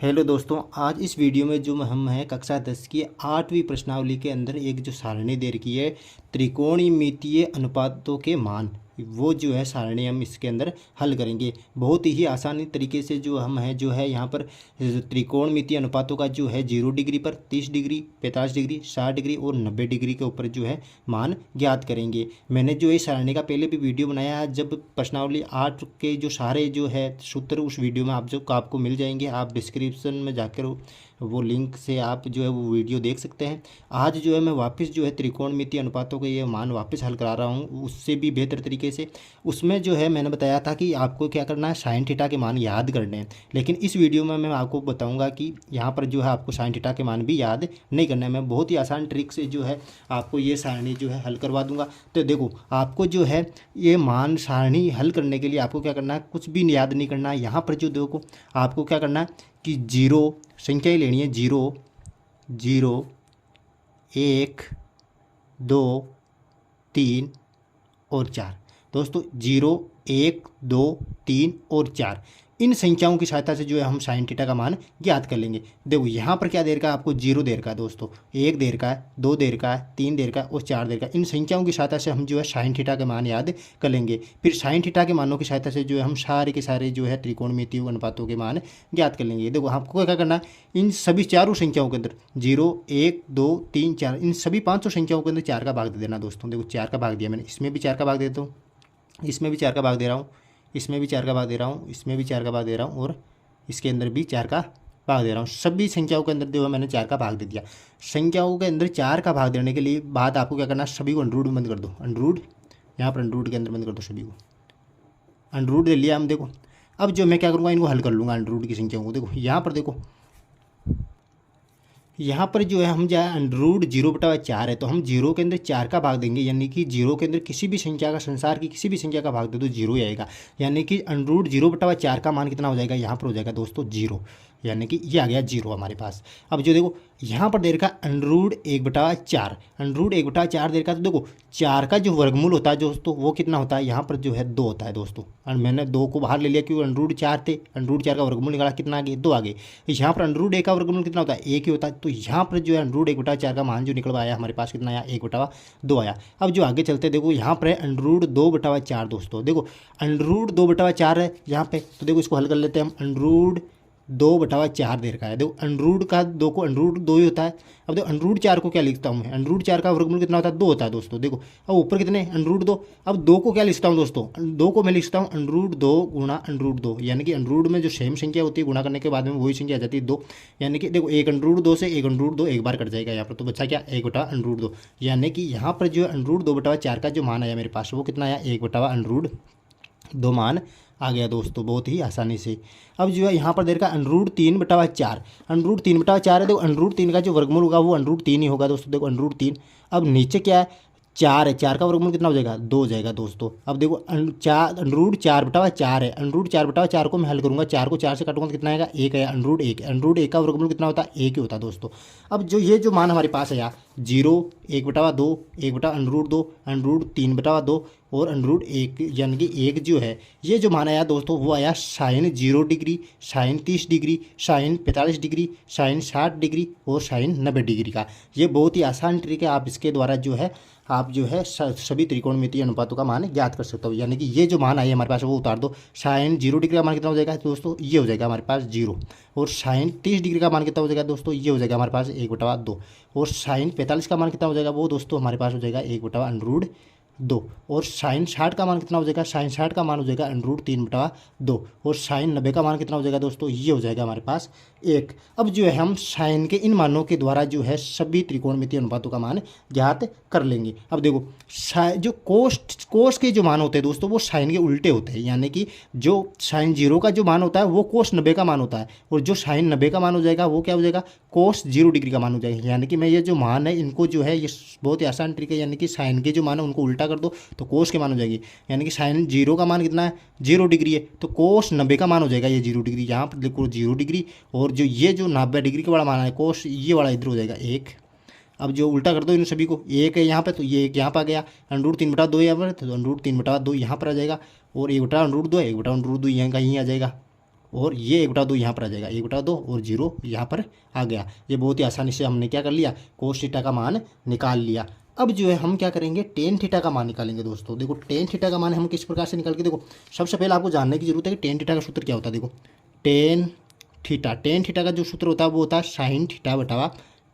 Hello दोस्तों, आज इस वीडियो में जो हम हैं कक्षा 10 की 8वीं प्रश्नावली के अंदर एक जो सारणी दे रखी है त्रिकोणमितीय अनुपातों के मान, वो जो है सारणी हम इसके अंदर हल करेंगे। बहुत ही आसानी तरीके से जो हम है जो है यहाँ पर त्रिकोणमितीय अनुपातों का जो है 0 डिग्री पर 30 डिग्री 45 डिग्री 60 डिग्री और 90 डिग्री के ऊपर जो है मान ज्ञात करेंगे। मैंने जो इस सारणी का पहले भी वीडियो बनाया है, जब प्रश्नावली 8 के जो सारे जो है सूत्र उस वीडियो में आपको मिल जाएंगे। आप डिस्क्रिप्शन में जाकर वो लिंक से आप जो है वो वीडियो देख सकते हैं। आज जो है मैं वापस जो है त्रिकोणमितीय अनुपातों के ये मान वापस हल करा रहा हूँ, उससे भी बेहतर तरीके से। उसमें जो है मैंने बताया था कि आपको क्या करना है, साइन थीटा के मान याद करने हैं। लेकिन इस वीडियो में मैं आपको बताऊंगा कि यहाँ पर जो है आपको साइन थीटा के मान भी याद नहीं करना है। मैं बहुत ही आसान ट्रिक से जो है आपको ये सारणी जो है हल करवा दूंगा। तो देखो, आपको जो है ये मान सारणी हल करने के लिए आपको क्या करना है, कुछ भी याद नहीं करना है। यहाँ पर जो देखो आपको क्या करना है कि जीरो संख्या ही लेनी है। 0 0 1 2 3 और 4। दोस्तों 0 1 2 3 और 4 इन संख्याओं की सहायता से जो है हम साइन थीटा का मान ज्ञात कर लेंगे। देखो यहाँ पर क्या दे रखा है आपको, 0 दे रखा है दोस्तों, 1 दे रखा है, 2 दे रखा है, 3 दे रखा है और 4 दे रखा है। इन संख्याओं की सहायता से हम जो है साइन थीटा के मान याद कर लेंगे। फिर साइन थीटा के मानों की सहायता से जो है हम सारे के सारे जो है त्रिकोणमितीय अनुपातों के मान ज्ञात कर लेंगे। देखो आपको क्या करना है, इन सभी चारों संख्याओं के अंदर 0 1 2 3 4 इन सभी 500 संख्याओं के अंदर 4 का भाग दे देना। दोस्तों देखो 4 का भाग दिया मैंने, इसमें भी 4 का भाग देता हूँ, इसमें भी 4 का भाग दे रहा हूँ, इसमें भी 4 का भाग दे रहा हूँ, इसमें भी 4 का भाग दे रहा हूँ और इसके अंदर भी 4 का भाग दे रहा हूँ। सभी संख्याओं के अंदर जो है मैंने 4 का भाग दे दिया। संख्याओं के अंदर 4 का भाग देने के लिए बाद आपको क्या करना है, सभी को अंडररूट में बंद कर दो। अंडररूट यहाँ पर अंडररूट के अंदर बंद कर दो, सभी को अंडररूट दे लिया हम। देखो अब जो मैं क्या करूँगा, इनको हल कर लूँगा अंडररूट की संख्याओं को। देखो यहाँ पर देखो, यहाँ पर जो है हम जो है अंडररूट 0/4 है, तो हम 0 के अंदर 4 का भाग देंगे। यानी कि 0 के अंदर किसी भी संख्या का, संसार की किसी भी संख्या का भाग दे तो 0 ही आएगा। यानी कि अंडररूट 0/4 का मान कितना हो जाएगा, यहाँ पर हो जाएगा दोस्तों 0। यानी कि ये आ गया 0 हमारे पास। अब जो देखो यहाँ पर दे रखा अंडररूट 1/4, अंडररूट 1/4 दे रखा। तो देखो 4 का जो वर्गमूल होता है दोस्तों वो कितना होता है, यहाँ पर जो है 2 होता है दोस्तों। और मैंने 2 को बाहर ले लिया क्योंकि अंडररूट 4 थे। अंडररूट 4 का वर्गमूल निकाला, कितना आ गया, 2 आ गए। यहाँ पर अंडररूट 1 का वर्गमूल कितना होता है, 1 ही होता है। तो यहाँ पर जो है अंडररूट 1/4 का मान जो निकल आया हमारे पास कितना आया, 1/2 आया। अब जो आगे चलते देखो यहाँ पर है अंडररूट 2/4 दोस्तों। देखो अंडररूट 2/4 है यहाँ पे, तो देखो इसको हल कर लेते हैं हम। अंडररूट 2/4 दे रखा है। देखो अंडररूट का 2 को अंडररूट 2 ही होता है। अब देखो अंडररूट 4 को क्या लिखता हूँ मैं, अंडररूट 4 का वर्गमूल कितना होता है, 2 होता है दोस्तों। देखो अब ऊपर कितने, अंडररूट 2। अब 2 को क्या लिखता हूँ दोस्तों, 2 को मैं लिखता हूँ अंडररूट 2 गुणा अंडररूट 2। यानी कि अंडररूट में जो सेम संख्या होती है गुणा करने के बाद में वही संख्या आ जाती है 2। यानी कि देखो एक अंडररूट 2 से एक अंडररूट 2 एक बार कट जाएगा यहाँ पर, तो बच्चा क्या 1/√2। यानी कि यहाँ पर जो अंडररूट 2/4 का जो मान आया मेरे पास वो कितना आया, 1/√2 मान आ गया दोस्तों, बहुत ही आसानी से। अब जो है यहाँ पर दे रखा अंडररूट 3/4, अंडररूट 3/4 है। देखो अंडररूट 3 का जो वर्गमूल होगा वो अंडररूट 3 ही होगा दोस्तों। देखो अंडररूट 3। अब नीचे क्या है, 4 है, 4 का वर्गमूल कितना हो जाएगा, 2 हो जाएगा दोस्तों। अब देखो अंडररूट 4/4 है, अंडररूट 4/4 को मैं हल करूँगा, 4 को 4 से काटूंगा तो कितना आएगा, 1 है। अंडररूट 1, अंडररूट 1 का वर्गमूल कितना होता है, 1 ही होता है दोस्तों। अब जो ये जो मान हमारे पास है यार 0 1/2 1/√2 अंडररूट 3/2 और अंडररूट 1 यानी कि 1 जो है, ये जो मान आया दोस्तों वो आया sine 0 degree, sine 30 degree, sine 45 degree, sine 60 degree और साइन 90 डिग्री का। ये बहुत ही आसान ट्रिक है, आप इसके द्वारा जो है आप जो है सभी त्रिकोणमितीय अनुपातों का मान ज्ञात कर सकते हो। यानी कि ये जो मान आई हमारे पास वो उतार दो। साइन 0 डिग्री का मान कितना हो जाएगा दोस्तों, ये हो जाएगा हमारे पास 0। और साइन 30 डिग्री का मान कितना हो जाएगा दोस्तों, ये हो जाएगा हमारे पास 1/2। और साइन 45 का मान कितना हो जाएगा वो दोस्तों हमारे पास हो जाएगा 1/√2। और साइन 60 का मान कितना हो जाएगा, साइन 60 का मान हो जाएगा अंडररूट 3/2। और साइन 90 का मान कितना हो जाएगा दोस्तों, ये हो जाएगा हमारे पास 1। अब जो है हम साइन के इन मानों के द्वारा जो है सभी त्रिकोणमितीय अनुपातों का मान ज्ञात कर लेंगे। अब देखो जो कोस के जो मान होते हैं दोस्तों वो साइन के उल्टे होते हैं। यानी कि जो साइन 0 का जो मान होता है वो कोस 90 का मान होता है, और जो साइन 90 का मान हो जाएगा वो क्या हो जाएगा, कोस 0 डिग्री का मान हो जाएगा। यानी कि मैं ये जो मान है इनको जो है ये बहुत ही आसान तरीके, यानी कि साइन के जो मान है उनको उल्टा कर दो तो कोस के मान हो जाएगी। यानी कि साइन 0 का मान कितना है, 0 डिग्री है, तो कोस 90 का मान हो जाएगा ये 0 डिग्री। यहाँ पर देखो 0 डिग्री, और जो ये जो 90 डिग्री का बड़ा मान है कोस, ये वाला इधर हो जाएगा 1। अब जो उल्टा कर दो इन सभी को, 1 है यहाँ पे तो ये 1 यहाँ पर आ गया, अंडररूट 3/2 यहाँ पर, तो अंडररूट 3/2 यहाँ पर आ जाएगा। और 1/√2 है, 1/√2 यहाँ का यहीं आ जाएगा। और ये 1/2 यहाँ पर आ जाएगा, 1/2 और 0 यहाँ पर आ गया। ये बहुत ही आसानी से हमने क्या कर लिया, कोस थीटा का मान निकाल लिया। अब जो है हम क्या करेंगे, टेन थीटा का मान निकालेंगे दोस्तों। देखो टेन थीटा का मान हम किस प्रकार से निकाल के, देखो सबसे पहले आपको जानने की जरूरत है कि टेन थीटा का सूत्र क्या होता है। देखो टेन थीटा का जो सूत्र होता है वो होता है साइन थीटा बटा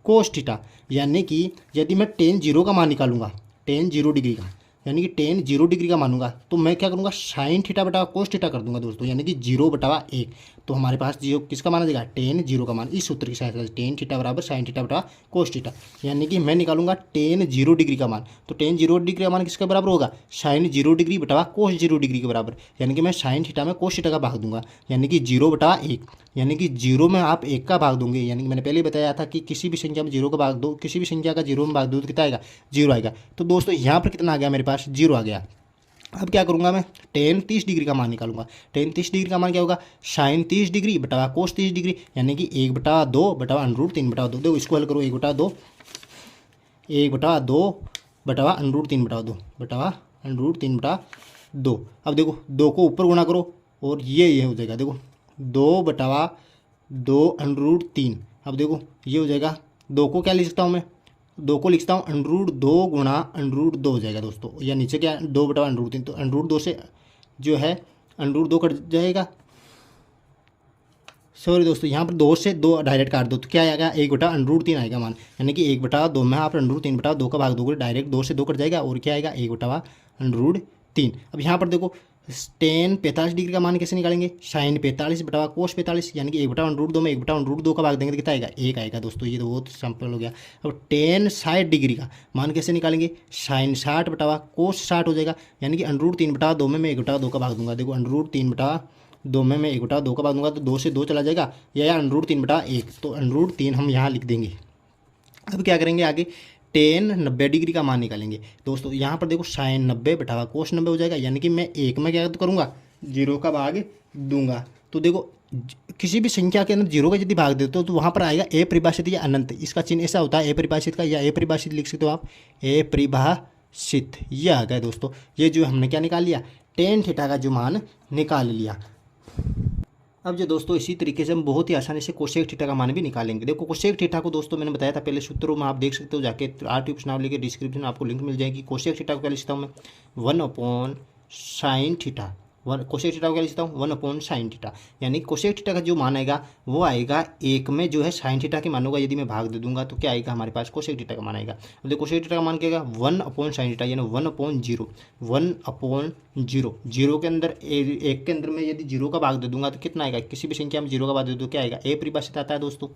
कोस थीटा। यानी कि यदि मैं टेन 0 का मान निकालूंगा, टेन 0 डिग्री का, यानी कि टेन 0 डिग्री का मानूंगा, तो मैं क्या करूंगा, साइन थीटा बटा कोस थीटा कर दूंगा दोस्तों, यानी कि 0/1। तो हमारे पास 0 किसका मान आ जाएगा, टेन 0 का मान। इस सूत्र की सहायता से टेन थीटा बराबर साइन थीटा बटा कोस थीटा, यानी कि मैं निकालूंगा टेन 0 डिग्री का मान। तो टेन 0 डिग्री का मान किसके बराबर होगा, साइन 0 डिग्री बटा कोस 0 डिग्री के बराबर। यानी कि मैं साइन थीटा में कोस थीटा का भाग दूंगा, यानी कि 0/1। यानी कि 0 में आप 1 का भाग दोगे, यानी कि मैंने पहले बताया था कि किसी भी संख्या में 0 का भाग दो, किसी भी संख्या का 0 में भाग दो तो कितना आएगा, 0 आएगा। तो दोस्तों यहाँ पर कितना आ गया, मेरे पास 0 आ गया। अब क्या करूंगा, मैं टेन 30 डिग्री का मान निकालूंगा। टेन 30 डिग्री का मान क्या होगा, साइन 30 डिग्री बटा कोस 30 डिग्री, यानी कि 1/2 बटा √3/2। देखो इसको हल करो, 1/2 बटा √3/2 बटा √3/2। अब देखो 2 को ऊपर गुणा करो और ये हो जाएगा, देखो 2/2 अब देखो ये हो जाएगा, 2 को क्या लिख सकता हूँ मैं, 2 को लिखता हूँ √2 गुणा √2 हो जाएगा दोस्तों। या नीचे क्या 2/√3, तो √2 से जो है √2 कट जाएगा। सॉरी दोस्तों, यहाँ पर 2 से 2 डायरेक्ट काट दो तो क्या आएगा, 1/√3 आएगा मान। यानी कि 1/2 में आप √3/2 का भाग दोगे, डायरेक्ट 2 से 2 कट जाएगा और क्या आएगा, 1/√3। अब यहाँ पर देखो टेन 45 डिग्री का मान कैसे निकालेंगे, साइन 45 बटा कोस 45, यानी कि 1/√2 में 1/√2 का भाग देंगे तो कितना आएगा, 1 आएगा दोस्तों। ये तो बहुत सिंपल हो गया। अब टेन 60 डिग्री का मान कैसे निकालेंगे, साइन 60 बटा कोस 60 हो जाएगा, यानी कि √3/2 में मैं 1/2 का भाग दूंगा। देखो √3/2 में मैं 1/2 का भाग दूंगा तो 2 से 2 चला जाएगा, या √3/1, तो √3 हम यहाँ लिख देंगे। अब क्या करेंगे आगे, टेन 90 डिग्री का मान निकालेंगे दोस्तों। यहाँ पर देखो साइन 90 बटा कोस 90 हो जाएगा, यानी कि मैं 1 में क्या करूँगा, 0 का भाग दूंगा। तो देखो किसी भी संख्या के अंदर 0 का यदि भाग देते हो तो वहाँ पर आएगा अपरिभाषित या अनंत। इसका चिन्ह ऐसा होता है अपरिभाषित का, या अपरिभाषित लिख सकते हो आप, अपरिभाषित। ये आ गया दोस्तों। ये जो हमने क्या निकाल लिया, टेन थीटा का जो मान निकाल लिया। अब जो दोस्तों इसी तरीके से हम बहुत ही आसानी से कोसेक थीटा का मान भी निकालेंगे। देखो कोसेक थीटा को दोस्तों मैंने बताया था पहले सूत्रों में, आप देख सकते हो जाके RTP नाम लेके डिस्क्रिप्शन में आपको लिंक मिल जाएगी। कोसेक थीटा को क्या लिखता हूँ मैं, 1/sin थीटा। कोसेक थीटा को क्या लिखता हूँ, 1/sin थीटा। यानी कोसेक थीटा का जो मान आएगा वो आएगा 1 में जो है साइन थीटा के मानों का यदि मैं भाग दे दूंगा तो क्या आएगा, हमारे पास कोसेक थीटा का मान आएगा। अब देखो कोसेक थीटा का मान क्या आएगा, 1/sin थीटा, यानी 1/0। 1/0, 0 के अंदर 1 के अंदर में यदि 0 का भाग दे दूंगा तो कितना आएगा, किसी भी संख्या में 0 का भाग दे दो क्या आएगा, अपरिभाषित आता है दोस्तों।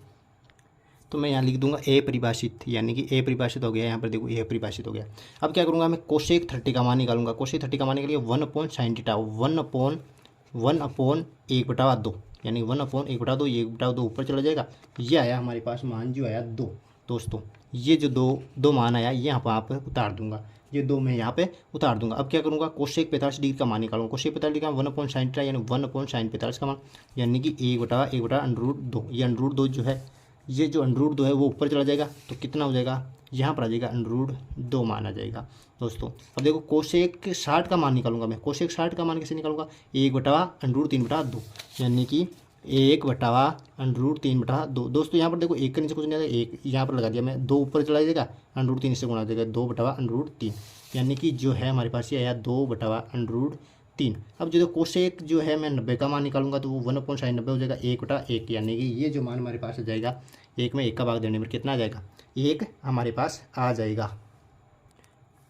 तो मैं यहाँ लिख दूंगा अपरिभाषित, यानी कि अपरिभाषित हो गया। यहाँ पर देखो ये अपरिभाषित हो गया। अब क्या करूँगा, मैं कोसेक 30 का मान निकालूंगा। कोसेक 30 का मान निकालिए 1/sin थीटा, 1/1/2, यानी 1/1/2, 1/2 ऊपर चला जाएगा। ये आया हमारे पास मान, जो आया 2 दोस्तों। ये जो दो मान आया ये यहाँ पर आप उतार दूंगा, ये 2 मैं यहाँ पे उतार दूंगा। अब क्या करूँगा, कोसेक 45 डिग्री का मान निकालूंगा। कोसेक 45 डिग्री का 1/sin थीटा, यानी 1/sin 45 का मान, यानी कि 1/1/√2। ये √2 जो है, ये जो √2 है वो ऊपर चला जाएगा तो कितना हो जाएगा, यहाँ पर आ जाएगा √2 मान आ जाएगा दोस्तों। अब देखो कोसेक 60 का मान निकालूंगा मैं। कोसेक 60 का मान कैसे निकालूंगा, 1/√3/2, यानी कि 1/√3/2 दोस्तों। यहाँ पर देखो 1 के नीचे कुछ नहीं आता, 1 यहाँ पर लगा दिया मैं, 2 ऊपर चला जाएगा, √3 से गुणा देगा, 2/√3, यानी कि जो है हमारे पास ये आया 2/√3। अब जो कोसेक जो है मैं 90 का मान निकालूंगा तो वो 1/sin 90 हो जाएगा, 1/1, यानी कि ये जो मान हमारे पास आ जाएगा, 1 में 1 का भाग देने में कितना आ जाएगा, 1 हमारे पास आ जाएगा।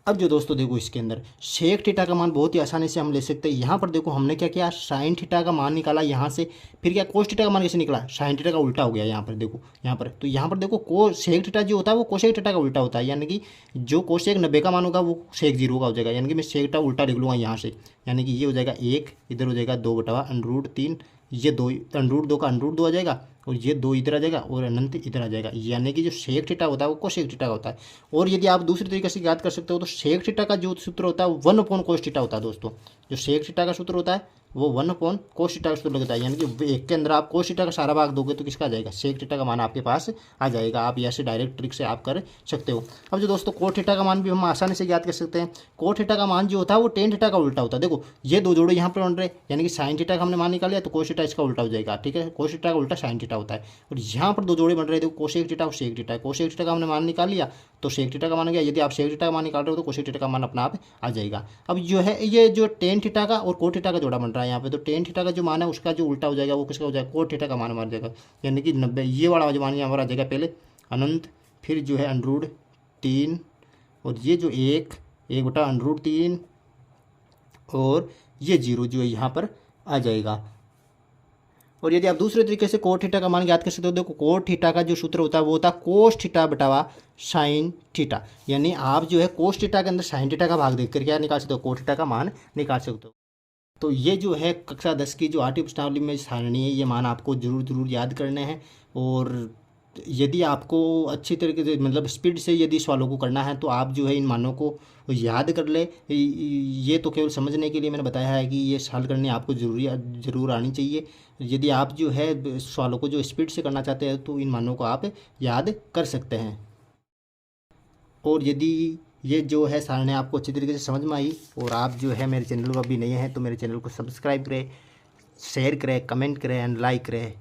अब जो दोस्तों देखो इसके अंदर सेक थीटा का मान बहुत ही आसानी से हम ले सकते हैं। यहाँ पर देखो हमने क्या किया, साइन थीटा का मान निकाला यहाँ से, फिर क्या कोस थीटा का मान कैसे निकला, साइन थीटा का उल्टा हो गया। यहाँ पर देखो, यहाँ पर तो यहाँ पर देखो सेक थीटा जो होता है वो कोसेक थीटा का उल्टा होता है, यानी कि जो कोसेक 90 का मान होगा वो सेक 0 का हो जाएगा। यानी कि मैं सेक थीटा उल्टा लिख लूँगा यहाँ से, यानी कि ये हो जाएगा 1, इधर हो जाएगा 2/√3, ये 2 √2 का √2 आ जाएगा और ये 2 इधर आ जाएगा और अनंत इधर आ जाएगा, यानी कि जो सेक थीटा होता है वो कोसेक थीटा का होता है। और यदि आप दूसरे तरीके से याद कर सकते हो तो सेक थीटा का जो सूत्र होता है वो 1/cos थीटा होता है दोस्तों। जो सेक थीटा का सूत्र होता है वो 1/cos थीटा का सूत्र लगता है, यानी कि एक के अंदर आप cos थीटा का सारा भाग दोगे तो किसका आ जाएगा, सेक थीटा का मान आपके पास आ जाएगा। आप ऐसे डायरेक्ट ट्रिक से आप कर सकते हो। अब जो दोस्तों cos थीटा का मान भी हम आसानी से याद कर सकते हैं। cos थीटा का मान जो होता है वो tan थीटा का उल्टा होता है। देखो ये 2 जोड़े यहाँ पर बन रहे हैं, यानी कि sin थीटा का हमने मान निकाल लिया तो cos थीटा इसका उल्टा हो जाएगा, ठीक है। cos थीटा का उल्टा sin थीटा होता है। और यहाँ पर 2 जोड़े बन रहे हैं, देखो कोसेक थीटा और सेक थीटा। कोसेक थीटा का हमने मान निकाल लिया तो सेक थीटा का मान गया। यदि आप सेक थीटा का मान निकाल रहे हो तो कोसेक थीटा का मान अपना आप आ जाएगा। अब जो है ये जो tan थीटा का और cos थीटा का जोड़ा बन रहा है यहाँ पे, तो tan थीटा का जो मान है उसका जो उल्टा हो जाएगा वो किसका हो जाएगा, cos थीटा का मान मार जाएगा, यानी कि 90। ये वाला जो मान यहाँ पर आ जाएगा पहले अनंत, फिर जो है √3 और ये जो 1/√3 और ये 0 जो है यहाँ पर आ जाएगा। और यदि आप दूसरे तरीके से cos थीटा का मान याद कर सकते हो, देखो cos थीटा का जो सूत्र होता है वो होता है cos थीटा बटावा sin थीटा, यानी आप जो है cos थीटा के अंदर sin थीटा का भाग देख कर क्या निकाल सकते हो, cos थीटा का मान निकाल सकते हो। तो ये जो है कक्षा 10 की जो आठवीं प्रश्नावली में सारणी है, ये मान आपको जरूर याद करने हैं। और यदि आपको अच्छी तरीके से मतलब स्पीड से यदि सवालों को करना है तो आप जो है इन मानों को याद कर ले। ये तो केवल समझने के लिए मैंने बताया है कि ये हल करने आपको ज़रूर आनी चाहिए। यदि आप जो है सवालों को जो स्पीड से करना चाहते हैं तो इन मानों को आप याद कर सकते हैं। और यदि ये जो है सारणी आपको अच्छी तरीके से समझ में आई और आप जो है मेरे चैनल पर अभी नए हैं तो मेरे चैनल को सब्सक्राइब करें, शेयर करें, कमेंट करें एंड लाइक करें।